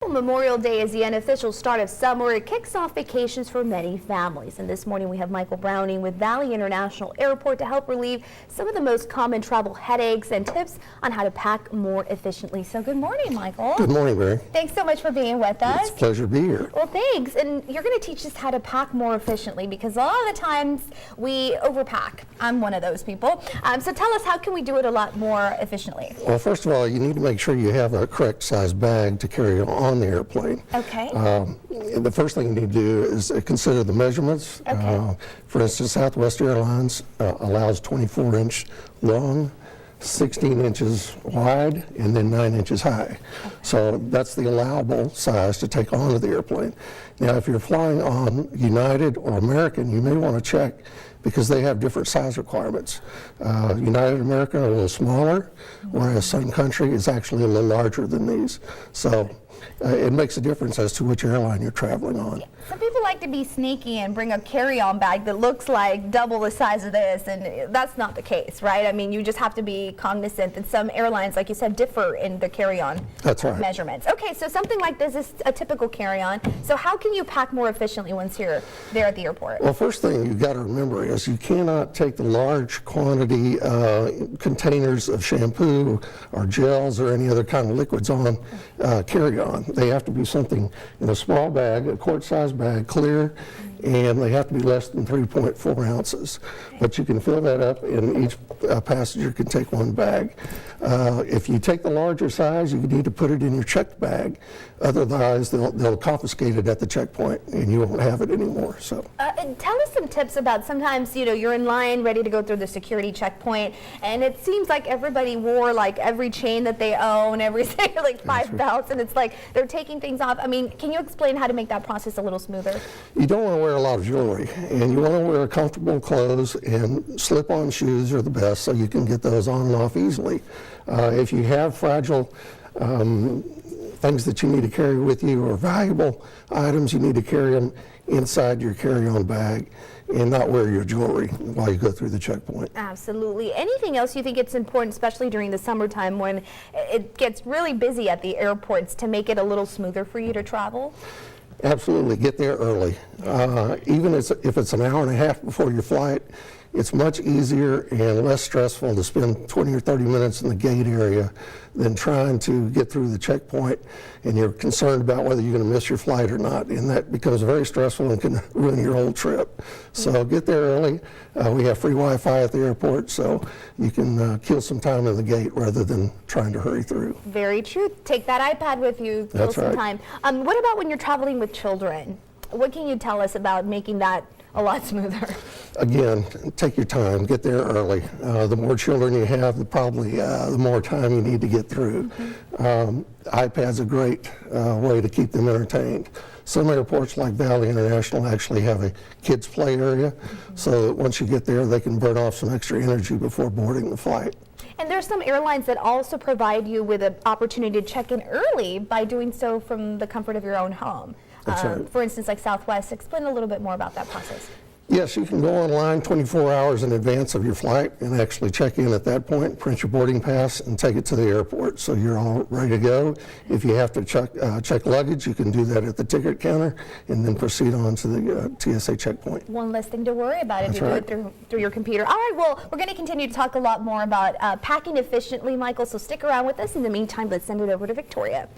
Well, Memorial Day is the unofficial start of summer. It kicks off vacations for many families. And this morning we have Michael Browning with Valley International Airport to help relieve some of the most common travel headaches and tips on how to pack more efficiently. So good morning, Michael. Good morning, Mary. Thanks so much for being with us. It's a pleasure to be here. Well, thanks. And you're going to teach us how to pack more efficiently because a lot of the times we overpack. I'm one of those people. So tell us, how can we do it a lot more efficiently? Well, first of all, you need to make sure you have a correct size bag to carry on the airplane. Okay. The first thing you need to do is consider the measurements. Okay. For instance, Southwest Airlines allows 24-inch long, 16 inches wide, and then 9 inches high. Okay. So that's the allowable size to take onto the airplane. Now, if you're flying on United or American, you may want to check because they have different size requirements. United American are a little smaller, whereas Sun Country is actually a little larger than these. So it makes a difference as to which airline you're traveling on. Yeah. Some people like to be sneaky and bring a carry-on bag that looks like double the size of this, and that's not the case, right? I mean, you just have to be cognizant that some airlines, like you said, differ in the carry-on measurements. Okay, so something like this is a typical carry-on. So how can you pack more efficiently once you're there at the airport? Well, first thing you've got to remember is you cannot take the large quantity containers of shampoo or gels or any other kind of liquids on carry-on. They have to be something in a small bag, a quart-sized bag, clear, and they have to be less than 3.4 ounces. But you can fill that up, and each passenger can take one bag. If you take the larger size, you need to put it in your checked bag. Otherwise, they'll confiscate it at the checkpoint, and you won't have it anymore. So, tell us some tips about sometimes, you know, you're in line ready to go through the security checkpoint, and it seems like everybody wore like every chain that they own, everything, like 5 belts, and it's like they're taking things off. I mean, can you explain how to make that process a little smoother? You don't want to wear a lot of jewelry, and you want to wear comfortable clothes, and slip-on shoes are the best so you can get those on and off easily. If you have fragile things that you need to carry with you or valuable items, you need to carry them inside your carry-on bag and not wear your jewelry while you go through the checkpoint. Absolutely. Anything else you think it's important, especially during the summertime when it gets really busy at the airports, to make it a little smoother for you to travel? Absolutely. Get there early. Even if it's an hour and a half before your flight, it's much easier and less stressful to spend 20 or 30 minutes in the gate area than trying to get through the checkpoint, and you're concerned about whether you're going to miss your flight or not, and that becomes very stressful and can ruin your whole trip. So get there early. We have free Wi-Fi at the airport, so you can kill some time in the gate rather than trying to hurry through. Very true. Take that iPad with you, kill some time. What about when you're traveling with children? What can you tell us about making that a lot smoother? Again, take your time, get there early. The more children you have, the more time you need to get through. iPad's a great way to keep them entertained. Some airports like Valley International actually have a kids play area, so that once you get there they can burn off some extra energy before boarding the flight. And there's some airlines that also provide you with an opportunity to check in early by doing so from the comfort of your own home. That's right. For instance, like Southwest. Explain a little bit more about that process. Yes, you can go online 24 hours in advance of your flight and actually check in at that point, print your boarding pass, and take it to the airport. So you're all ready to go. If you have to check luggage, you can do that at the ticket counter and then proceed on to the TSA checkpoint. One less thing to worry about if That's you right. do it through your computer. All right, well, we're going to continue to talk a lot more about packing efficiently, Michael, so stick around with us. In the meantime, let's send it over to Victoria.